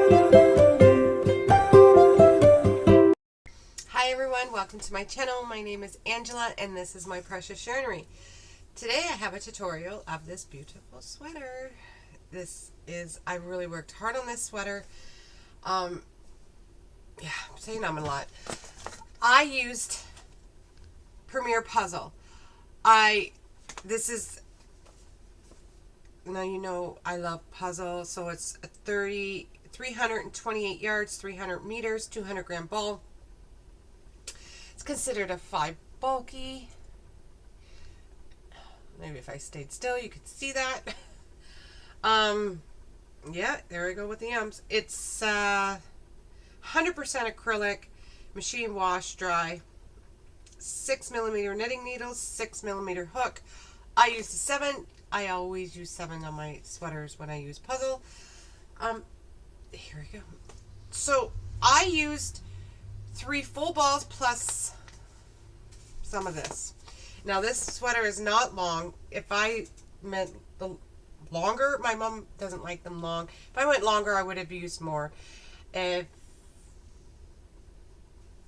Hi everyone, welcome to my channel. My name is Angela and this is my precious yarnery. Today I have a tutorial of this beautiful sweater. I really worked hard on this sweater. I'm saying a lot. I used Premier Puzzle. Now you know I love puzzle, so it's a 328 yards, 300 meters, 200 gram ball. It's considered a 5 bulky. Maybe if I stayed still you could see that. Yeah, there we go with the ums. It's 100% acrylic, machine wash dry, 6mm knitting needles, 6mm hook. I used a 7. I always use 7 on my sweaters when I use puzzle. Here we go. So I used 3 full balls plus some of this. Now this sweater is not long. If I meant the longer, my mom doesn't like them long. If I went longer, I would have used more. If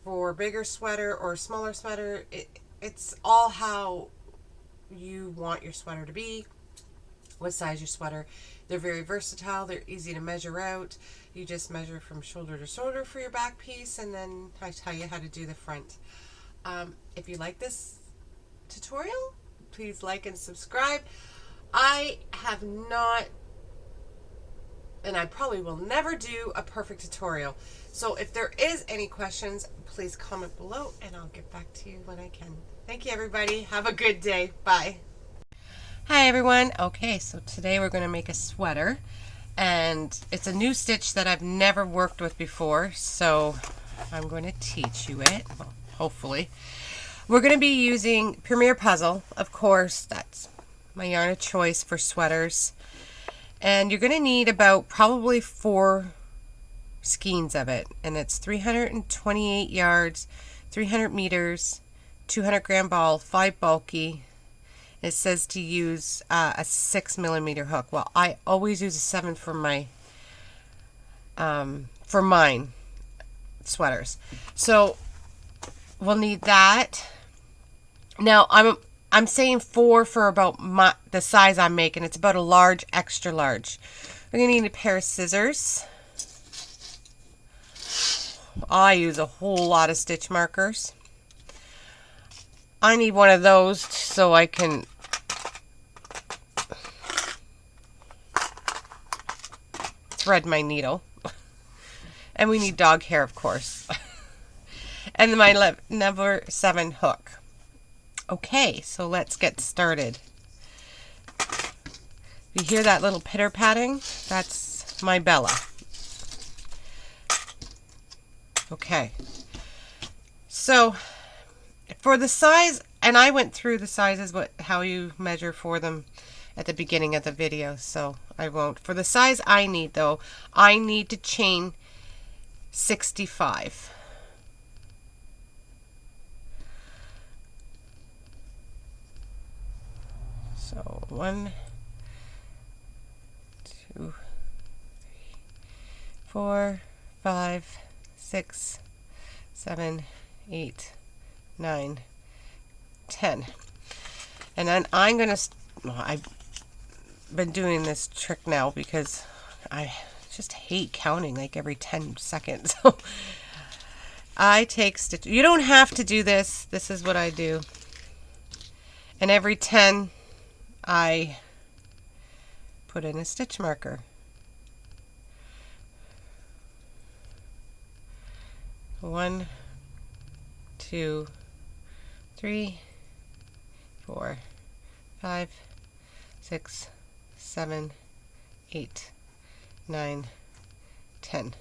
for bigger sweater or smaller sweater, it's all how you want your sweater to be, what size your sweater. They're very versatile. They're easy to measure out. You just measure from shoulder to shoulder for your back piece, and then I tell you how to do the front. If you like this tutorial, please like and subscribe. I have not, and I probably will never do a perfect tutorial. So if there is any questions, please comment below and I'll get back to you when I can. Thank you everybody. Have a good day. Bye. Hi everyone. Okay, so today we're going to make a sweater, and it's a new stitch that I've never worked with before, so I'm going to teach you it, well, hopefully. We're going to be using Premier Puzzle, of course. That's my yarn of choice for sweaters. And you're going to need about probably 4 skeins of it, and it's 328 yards, 300 meters, 200 gram ball, 5 bulky. It says to use a 6mm hook. Well, I always use a 7 for my for mine sweaters. So we'll need that. Now I'm saying 4 for about the size I'm making. It's about a large, extra large. We're gonna need a pair of scissors. I use a whole lot of stitch markers. I need one of those so I can thread my needle. And we need dog hair, of course. And my number 7 hook. Okay, so let's get started. You hear that little pitter-patting? That's my Bella. Okay. So for the size, and I went through the sizes, how you measure for them at the beginning of the video, so I won't. For the size I need, though, I need to chain 65. So 1, 2, 3, 4, 5, 6, 7, 8, 9, 10. And then I'm going to, I've been doing this trick now because I just hate counting like every 10 seconds. So I take stitch. You don't have to do this. This is what I do. And every 10, I put in a stitch marker. 1, 2, 3, 4, 5, 6, 7, 8, 9, 10.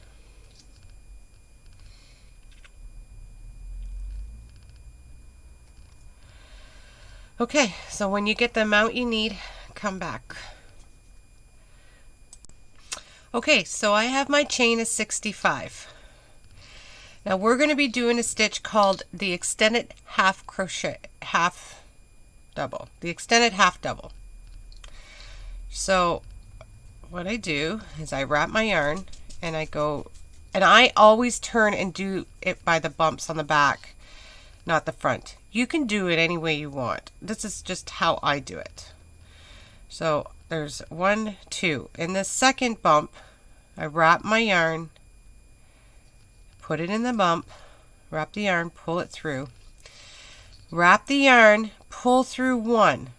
Okay, so when you get the amount you need, come back. Okay, so I have my chain of 65. Now we're going to be doing a stitch called the extended half crochet, half double, the extended half double. So what I do is I wrap my yarn and I go, and I always turn and do it by the bumps on the back, not the front. You can do it any way you want. This is just how I do it. So there's 1, 2. In the second bump, I wrap my yarn, put it in the bump, wrap the yarn, pull it through, wrap the yarn, pull through 1,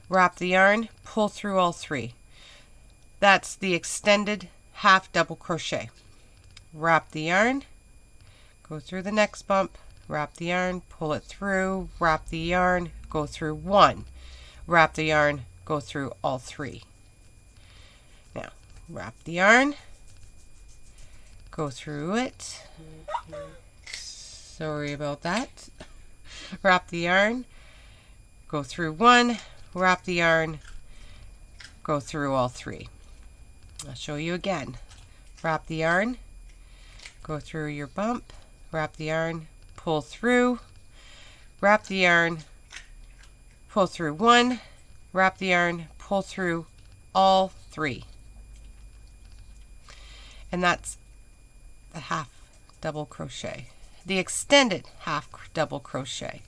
wrap the yarn, pull through all 3. That's the extended half double crochet. Wrap the yarn, go through the next bump, wrap the yarn, pull it through, wrap the yarn, go through 1, wrap the yarn, go through all 3. Now, wrap the yarn, go through it. Sorry about that. Wrap the yarn, go through 1, wrap the yarn, go through all 3. I'll show you again. Wrap the yarn, go through your bump, wrap the yarn, pull through, wrap the yarn, pull through 1, wrap the yarn, pull through all 3. And that's the half double crochet, the extended half double crochet.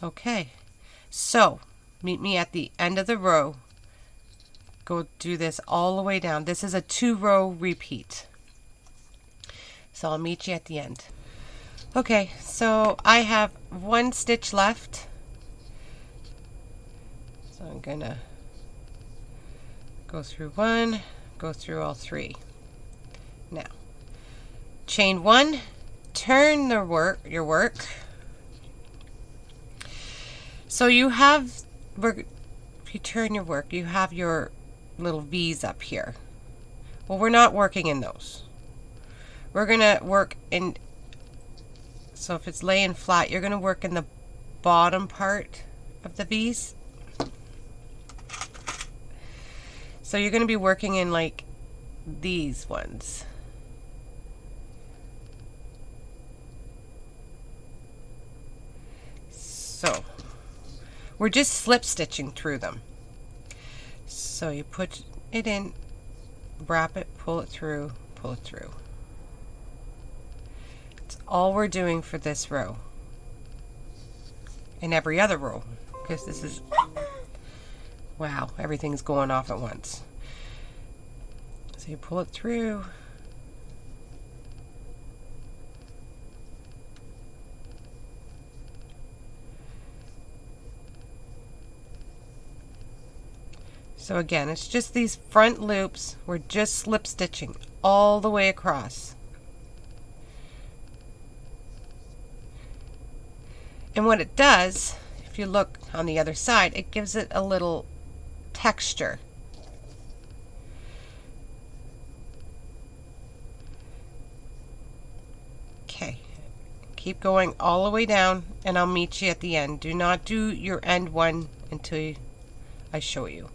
Okay, so meet me at the end of the row. Go do this all the way down. This is a 2-row repeat. So I'll meet you at the end. Okay, so I have 1 stitch left. So I'm gonna go through 1, go through all 3. Now, chain 1, turn your work. So you have, if you turn your work, you have your little V's up here. Well, we're not working in those. We're gonna work in, so if it's laying flat, you're gonna work in the bottom part of the V's. So you're gonna be working in like these ones. So we're just slip stitching through them. So you put it in, wrap it, pull it through, pull it through. That's all we're doing for this row. And every other row, because this is, wow, everything's going off at once. So you pull it through. So again, it's just these front loops. We're just slip stitching all the way across. And what it does, if you look on the other side, it gives it a little texture. Okay, keep going all the way down and I'll meet you at the end. Do not do your end one until I show you.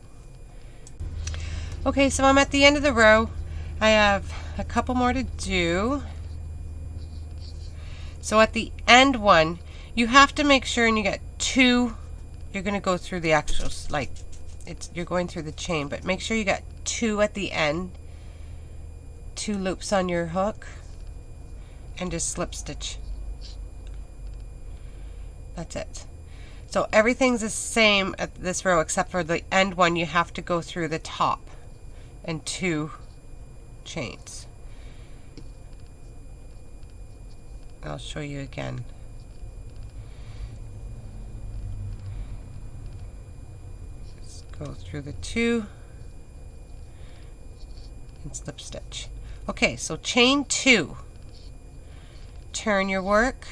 Okay, so I'm at the end of the row. I have a couple more to do. So at the end one, you have to make sure and you get 2. You're going to go through the actual, like, you're going through the chain, but make sure you got 2 at the end. 2 loops on your hook and just slip stitch. That's it. So everything's the same at this row except for the end one. You have to go through the top and 2 chains. I'll show you again. Let's go through the 2 and slip stitch. Okay, so chain 2. Turn your work.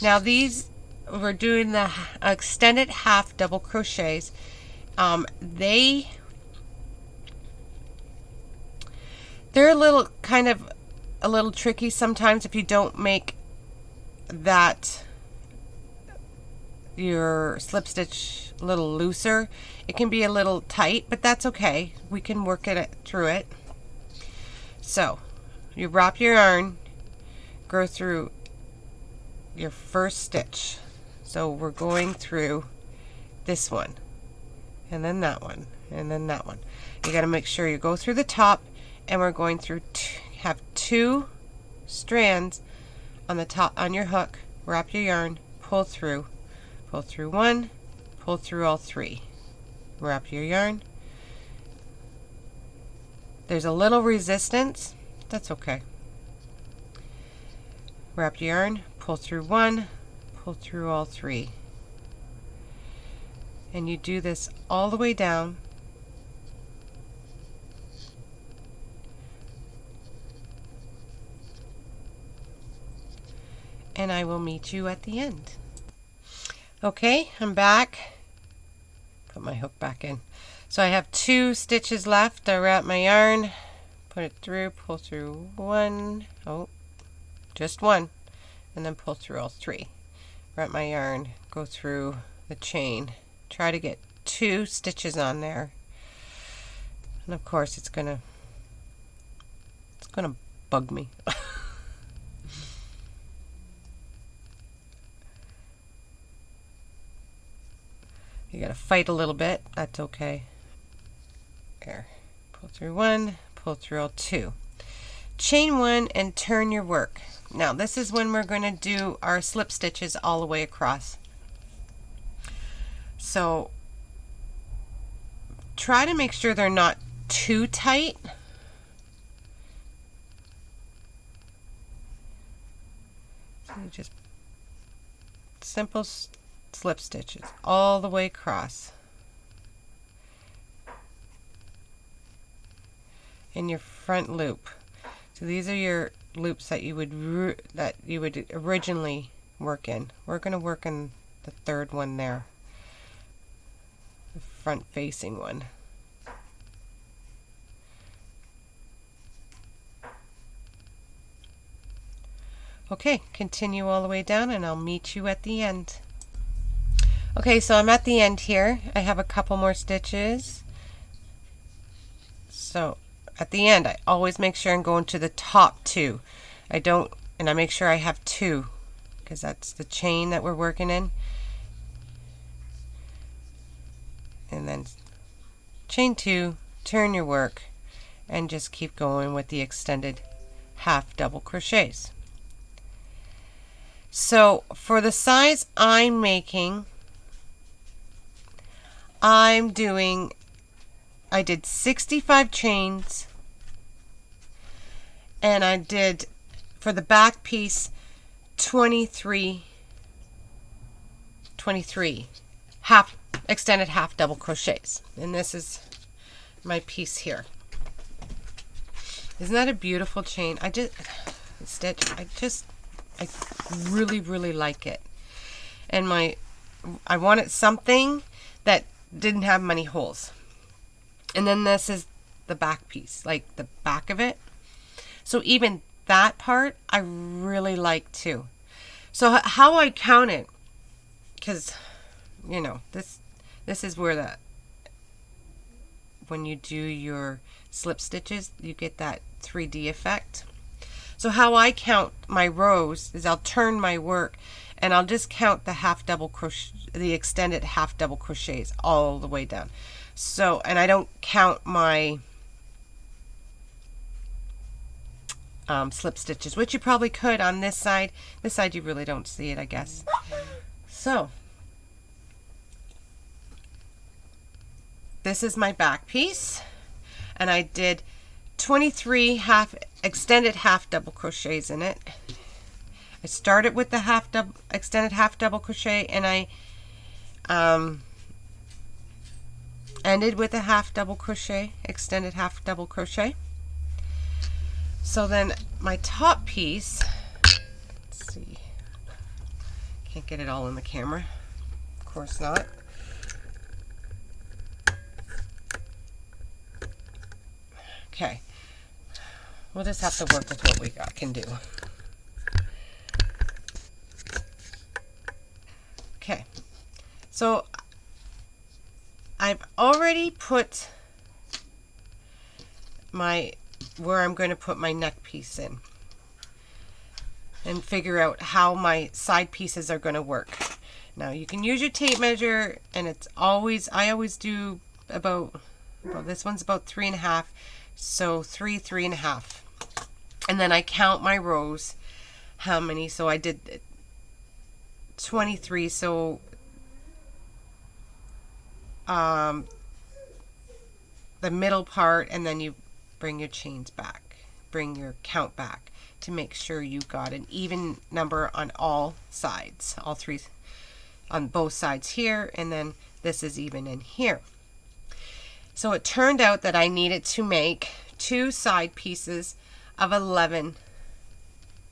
Now these, we're doing the extended half double crochets. They're a little kind of a little tricky sometimes if you don't make that your slip stitch a little looser. It can be a little tight, but that's okay. We can work through it. So you wrap your yarn, go through your first stitch. So we're going through this one and then that one, and then that one. You got to make sure you go through the top, and we're going through have 2 strands on the top on your hook. Wrap your yarn, pull through 1, pull through all 3. Wrap your yarn. There's a little resistance. That's okay. Wrap your yarn, pull through 1, pull through all 3. And you do this all the way down. And I will meet you at the end. Okay, I'm back. Put my hook back in. So I have 2 stitches left. I wrap my yarn, put it through, pull through 1, just 1, and then pull through all 3. Wrap my yarn, go through the chain. Try to get 2 stitches on there. And of course it's gonna bug me. You gotta fight a little bit. That's okay. There. Pull through 1, pull through all 2. Chain 1 and turn your work. Now this is when we're going to do our slip stitches all the way across. So try to make sure they're not too tight. So you just simple slip stitches all the way across. In your front loop. So these are your loops that you would originally work in. We're going to work in the 3rd one there, the front facing one. Okay, continue all the way down and I'll meet you at the end. Okay, so I'm at the end here. I have a couple more stitches. So at the end, I always make sure I'm going to the top 2. I make sure I have 2 because that's the chain that we're working in. And then chain 2, turn your work, and just keep going with the extended half double crochets. So for the size I'm making, I did 65 chains, and I did for the back piece 23 extended half double crochets, and this is my piece here. Isn't that a beautiful chain? I really like it, and I wanted something that didn't have many holes. And then this is the back piece, like the back of it. So even that part I really like too. So how I count it, because you know this is where when you do your slip stitches you get that 3D effect. So how I count my rows is I'll turn my work and I'll just count the half double crochet, the extended half double crochets all the way down. So, and I don't count my slip stitches, which you probably could on this side. This side you really don't see it, I guess. So this is my back piece, and I did 23 extended half double crochets in it. I started with the extended half double crochet, and I ended with a half double crochet, extended half double crochet. So then my top piece, let's see, can't get it all in the camera, of course not. Okay, we'll just have to work with what we can do. Okay, so I've already put where I'm going to put my neck piece in and figure out how my side pieces are going to work. Now you can use your tape measure, and it's always, I always do about this one's about 3.5, so 3.5, and then I count my rows, how many. So I did 23, so the middle part, and then you bring your chains back, bring your count back to make sure you got an even number on all sides, all three, on both sides here, and then this is even in here. So it turned out that I needed to make 2 side pieces of 11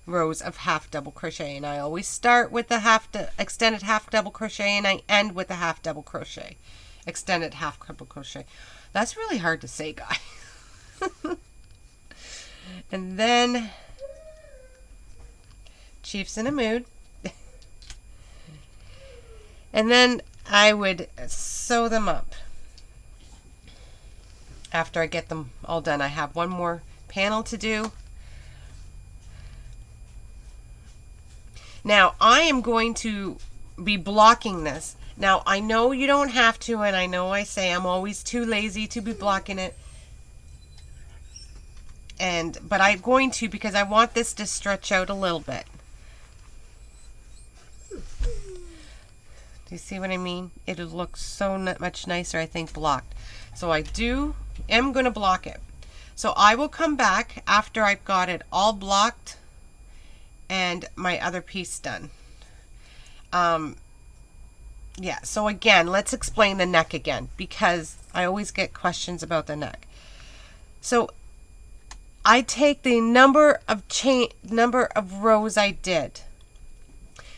rows of half double crochet, and I always start with the extended half double crochet, and I end with the half double crochet, extended half double crochet. That's really hard to say, guys. And then Chief's in a mood. And then I would sew them up. After I get them all done, I have one more panel to do. Now I am going to be blocking this. Now I know you don't have to, and I know I say I'm always too lazy to be blocking it. But I'm going to, because I want this to stretch out a little bit. Do you see what I mean? It'll look so much nicer, I think, blocked. So I am going to block it. So I will come back after I've got it all blocked and my other piece done. Yeah, so again, let's explain the neck again, because I always get questions about the neck. So I take the number of rows I did,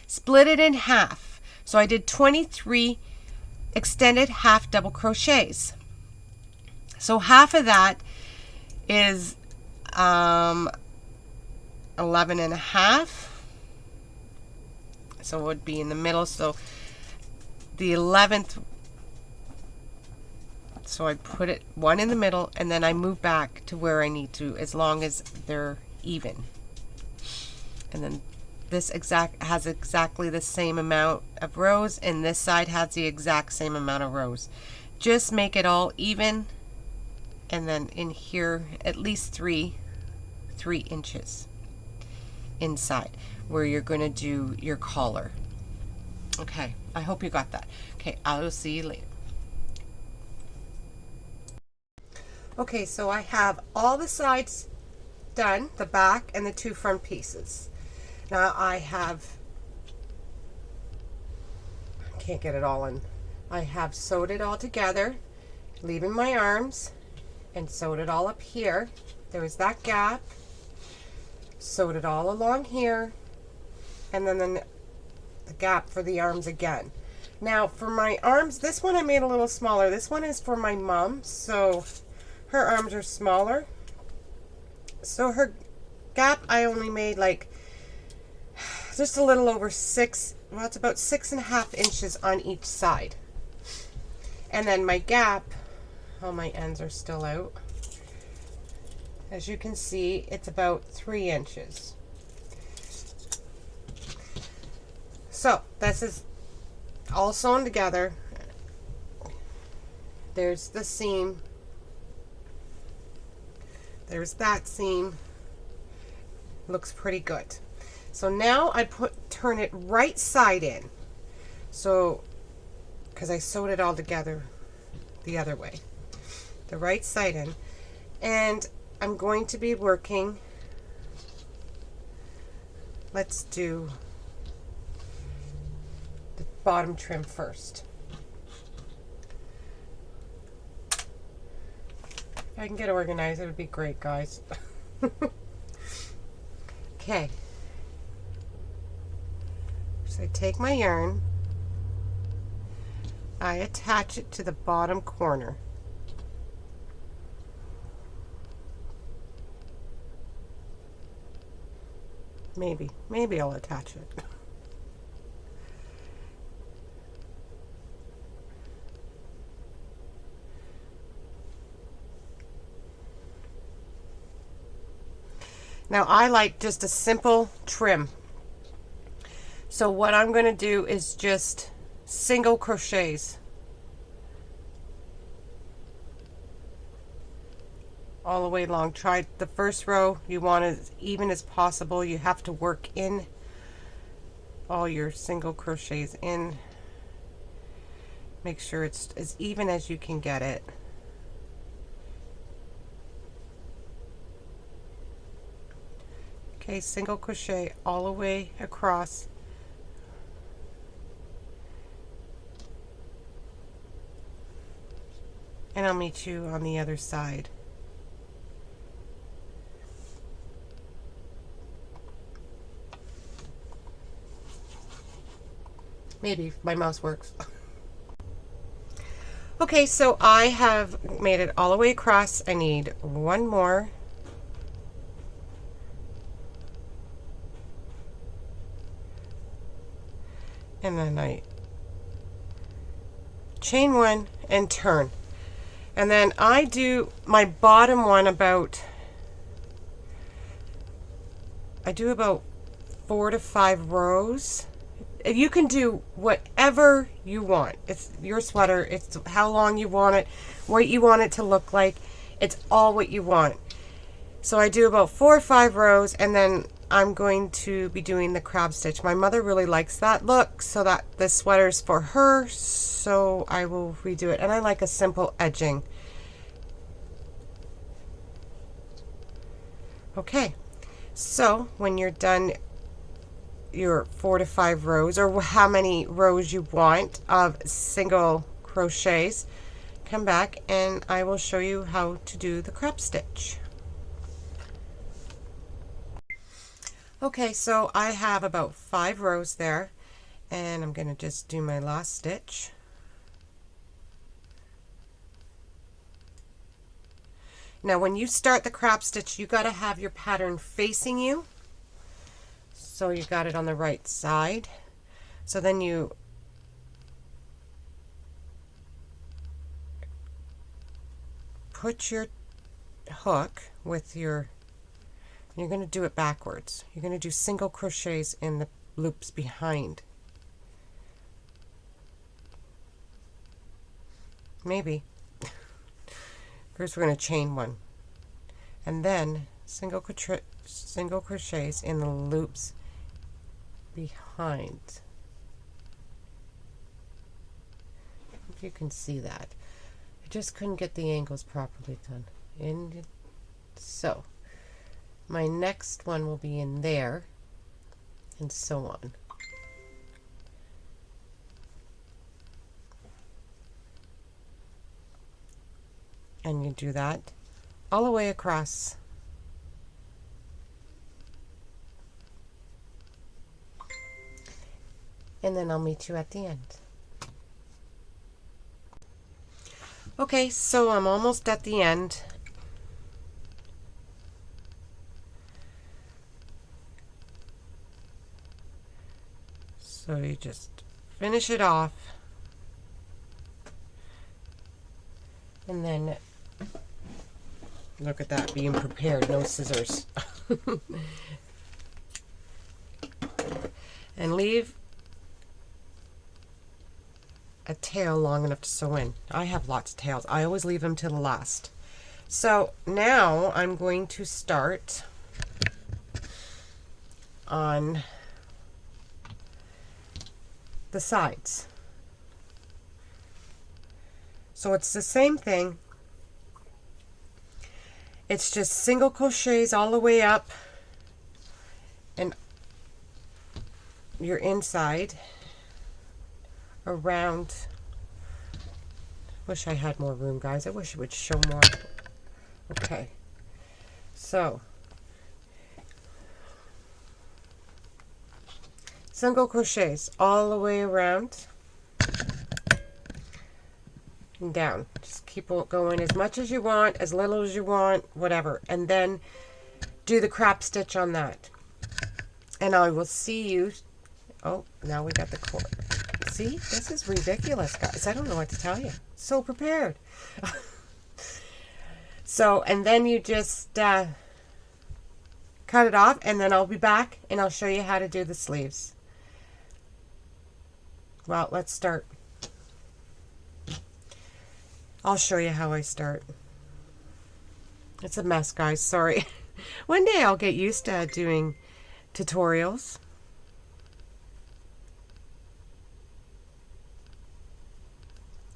split it in half. So I did 23 extended half double crochets. So half of that is 11.5. So it would be in the middle. So the 11th, so I put it one in the middle, and then I move back to where I need to, as long as they're even. And then this has exactly the same amount of rows, and this side has the exact same amount of rows. Just make it all even, and then in here at least 3 inches inside where you're going to do your collar. Okay, I hope you got that. Okay, I will see you later. Okay, so I have all the sides done, the back and the 2 front pieces. Now I can't get it all in. I have sewed it all together, leaving my arms, and sewed it all up here. There was that gap. Sewed it all along here, and then the gap for the arms again. Now for my arms, this one I made a little smaller. This one is for my mom, so her arms are smaller. So her gap I only made like just a little over 6, well, it's about 6.5 inches on each side. And then my gap, all my ends are still out. As you can see, it's about 3 inches. So this is all sewn together. There's the seam. There's that seam. Looks pretty good. So now I turn it right side in. So, because I sewed it all together the other way. The right side in. And I'm going to be working, let's do the bottom trim first. If I can get organized, it would be great, guys. Okay. So I take my yarn, I attach it to the bottom corner. Maybe I'll attach it. Now I like just a simple trim. So what I'm going to do is just single crochets all the way along. Try the first row, you want as even as possible. You have to work in all your single crochets in. Make sure it's as even as you can get it. Okay, single crochet all the way across. And I'll meet you on the other side. Maybe if my mouse works. Okay, so I have made it all the way across. I need one more. And then I chain one and turn. And then I do my bottom one about, I do about 4 to 5 rows. You can do whatever you want. It's your sweater. It's how long you want it, what you want it to look like. It's all what you want. So I do about 4 or 5 rows, and then I'm going to be doing the crab stitch. My mother really likes that look, so that this sweater's for her, so I will redo it. And I like a simple edging. Okay, so when you're done your 4 to 5 rows, or how many rows you want of single crochets, come back and I will show you how to do the crab stitch. Okay, so I have about 5 rows there, and I'm going to just do my last stitch. Now when you start the crab stitch, you got to have your pattern facing you. So you got it on the right side. So then you put your hook with your, you're going to do it backwards. You're going to do single crochets in the loops behind. Maybe. First we're going to chain one. And then single crochets in the loops behind. If you can see that. I just couldn't get the angles properly done. And so my next one will be in there, and so on. And you do that all the way across. And then I'll meet you at the end. Okay, so I'm almost at the end. So you just finish it off. And then, look at that, being prepared, no scissors. And leave a tail long enough to sew in. I have lots of tails. I always leave them to the last. So now I'm going to start on the sides. So it's the same thing. It's just single crochets all the way up and your inside around. Wish I had more room, guys. I wish it would show more. Okay, so single crochets all the way around and down. Just keep going as much as you want, as little as you want, whatever, and then do the crab stitch on that. And I will see you. Oh, now we got the cord. See, this is ridiculous, guys. I don't know what to tell you. So prepared. So, and then you just cut it off, and then I'll be back and I'll show you how to do the sleeves. Well, let's start. I'll show you how I start. It's a mess, guys. Sorry. One day I'll get used to doing tutorials.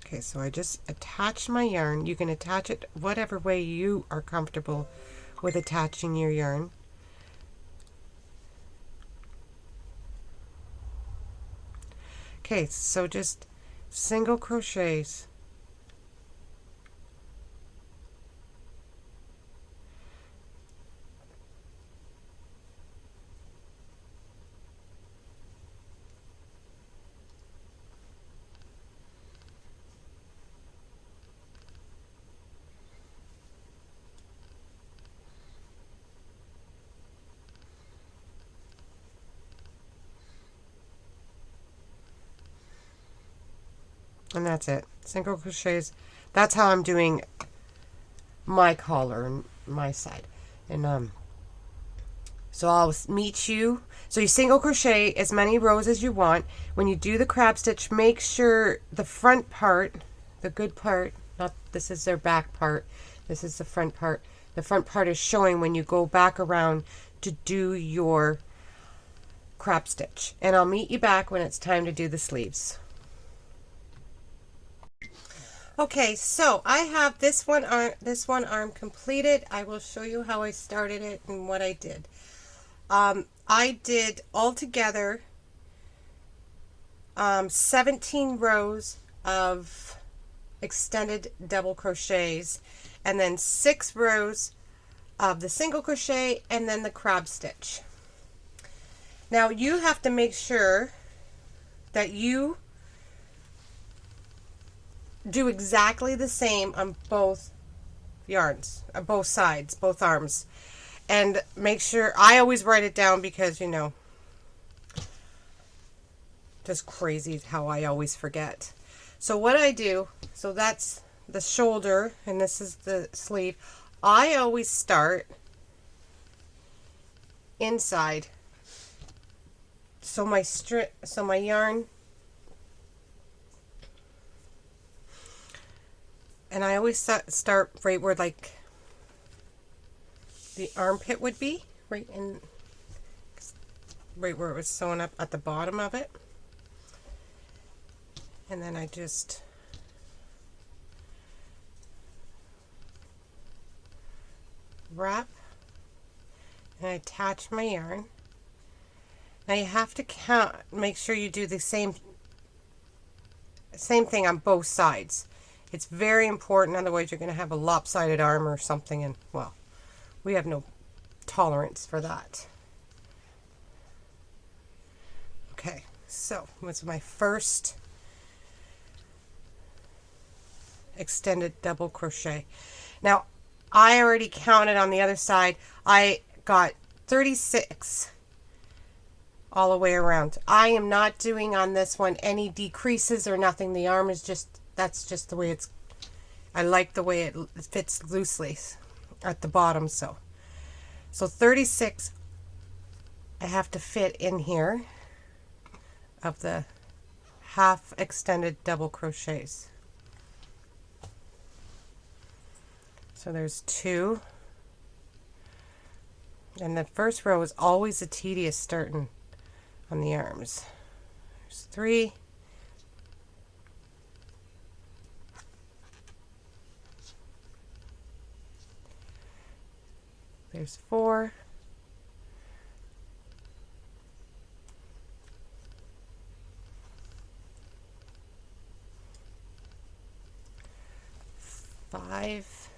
Okay, so I just attach my yarn. You can attach it whatever way you are comfortable with attaching your yarn. Okay, so just single crochets. And that's it. Single crochets. That's how I'm doing my collar and my side. And so I'll meet you. So you single crochet as many rows as you want. When you do the crab stitch, make sure the front part, the good part, not this is their back part, this is the front part. The front part is showing when you go back around to do your crab stitch. And I'll meet you back when it's time to do the sleeves. Okay, so I have this one arm completed. I will show you how I started it and what I did. I did altogether 17 rows of extended double crochets, and then 6 rows of the single crochet, and then the crab stitch. Now you have to make sure that you do exactly the same on both yarns, both sides, both arms. And make sure, I always write it down because, you know, just crazy how I always forget. So what I do, so that's the shoulder and this is the sleeve. I always start inside. So my yarn, and I always start right where like the armpit would be, right where it was sewn up at the bottom of it. And then I just wrap and I attach my yarn. Now you have to count, make sure you do the same thing on both sides. It's very important, otherwise you're going to have a lopsided arm or something, and well, we have no tolerance for that. Okay, so what's my first extended double crochet? Now I already counted on the other side. I got 36 all the way around. I am not doing on this one any decreases or nothing. The arm is just, that's just the way it's, I like the way it fits loosely at the bottom. So 36 I have to fit in here of the half extended double crochets. So there's 2, and the first row is always the tedious starting on the arms. There's 3, there's 4, five,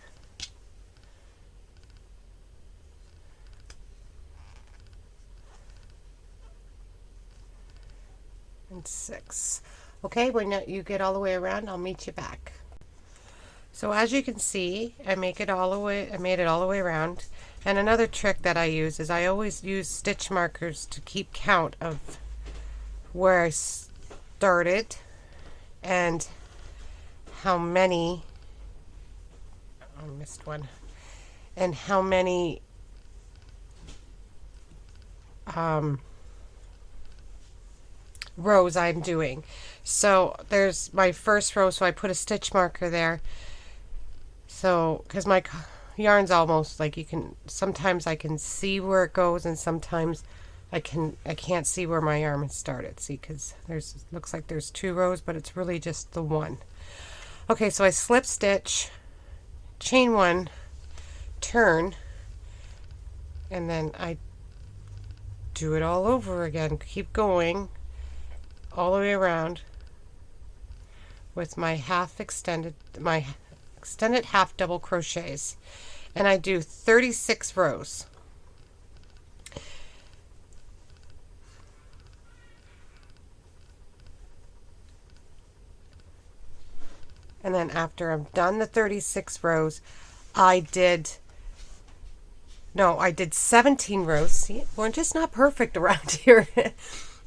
and 6. Okay, when you get all the way around, I'll meet you back. So as you can see, I made it all the way around. And another trick that I use is I always use stitch markers to keep count of where I started and how many, I missed one, and how many rows I'm doing. So there's my first row, so I put a stitch marker there. So, because my yarn's almost like, you can, sometimes I can see where it goes, and sometimes I can't see where my yarn has started. See, because looks like there's 2 rows, but it's really just the one. Okay, so I slip stitch, chain 1, turn, and then I do it all over again. Keep going all the way around with my extended half double crochets, and I do 36 rows. And then after I'm done the 36 rows, I did 17 rows. See, we're just not perfect around here.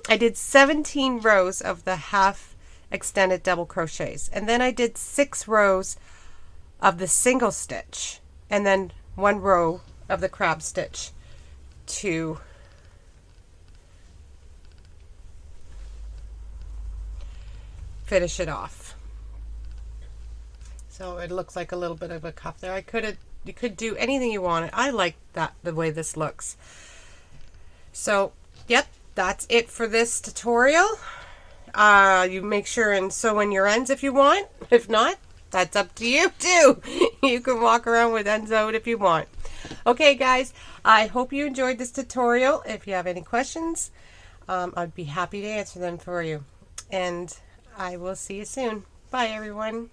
I did 17 rows of the half extended double crochets, and then I did 6 rows of the single stitch, and then 1 row of the crab stitch to finish it off. So it looks like a little bit of a cuff there. You could do anything you wanted. I like that, the way this looks. So, yep, that's it for this tutorial. You make sure and sew in your ends if you want. If not, that's up to you too. You can walk around with ends out if you want. Okay, guys, I hope you enjoyed this tutorial. If you have any questions, I'd be happy to answer them for you. And I will see you soon. Bye, everyone.